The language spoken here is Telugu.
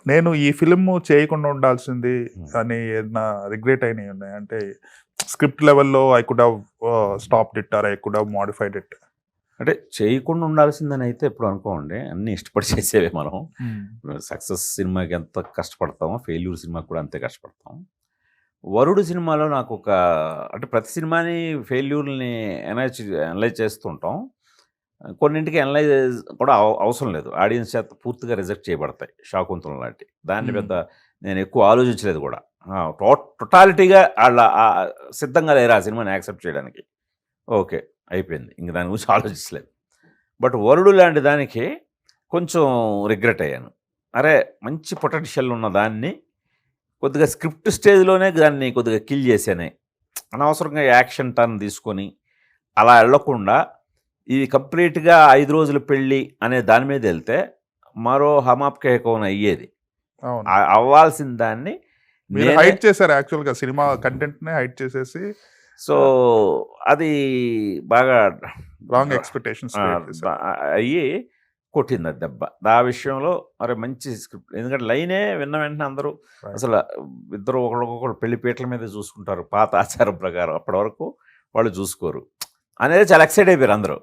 నేను ఈ ఫిల్మ్ చేయకుండా ఉండాల్సింది హ్మ్. అని ఏదైనా రిగ్రెట్ అయినవి ఉన్నాయి అంటే స్క్రిప్ట్ లెవెల్‌లో I could have stopped it or I could have modified it. అంటే చేయకుండా ఉండాల్సిందని అయితే ఎప్పుడు అనుకోమండి. అన్నీ ఇష్టపడి చేసేవే మనం. హ్మ్. సక్సెస్ సినిమాకి ఎంత కష్టపడతామో, ఫెయిల్యూర్ సినిమాకి కూడా అంతే కష్టపడతాం. 'వరుడు' సినిమాలో నాకొక అంటే ప్రతి సినిమాని ఫెయిల్యూర్‌ని అనలైజ్ చేస్తుంటాం. కొన్నింటికి అనలైజ్ కూడా అవసరం లేదు. ఆడియన్స్ చేత పూర్తిగా రిజెక్ట్ చేయబడతాయి. 'శాకుంతలం' లాంటివి. దాన్ని హ్మ్. పెద్ద నేను ఎక్కువ ఆలోచించలేదు కూడా. ఆ! టోటాలిటీగా ఆళ్ళ సిద్ధంగా లేరు ఆ సినిమాని యాక్సెప్ట్ చేయడానికి. ఓకే. అయిపోయింది. ఇంక దాని గురించి ఆలోచించలేదు. బట్ 'వరుడు' లాంటి దానికి కొంచెం రిగ్రెట్ అయ్యాను. అరే! మంచి పొటెన్షియల్ ఉన్న దాన్ని కొద్దిగా స్క్రిప్ట్ స్టేజ్‌లోనే దాన్ని కొద్దిగా కిల్ చేశానే. అనవసరంగా యాక్షన్ టర్న్ తీసుకొని, అలా ఎళ్ళకుండా ఇది కంప్లీట్‌గా 5 రోజుల పెళ్లి అనే దాని మీదెళ్తే, మరో 'హమ్ ఆప్కే హై కౌన్' అయ్యేది. అవును. అవ్వాల్సిన దాన్ని మీరు నేనే హైడ్ చేసారు యాక్చువల్‌గా సినిమా కంటెంట్‌నే హైడ్ చేసేసి సో, అది బాగా రాంగ్ డ్ర ఎక్స్‌పెక్టేషన్స్ ఆ! క్రియేట్ ద చేశారు. అయ్యి కొట్టిందది దెబ్బ. ఆ విషయంలో అరే! మంచి స్క్రిప్ట్ ఎందుకంటే లైనే విన్న వెంటనే అందరూ రైట్. అసల ఇద్దరు ఒకళ్ళకొకళ్ళు పెళ్లి పీటల మీద చూసుకుంటారు. పాత ఆచారం ప్రకారం. అప్పటి వరకు వాళ్ళు చూసుకోరు. అనేది చాలా ఎక్సైట్ అయిపోయారు అందరూ.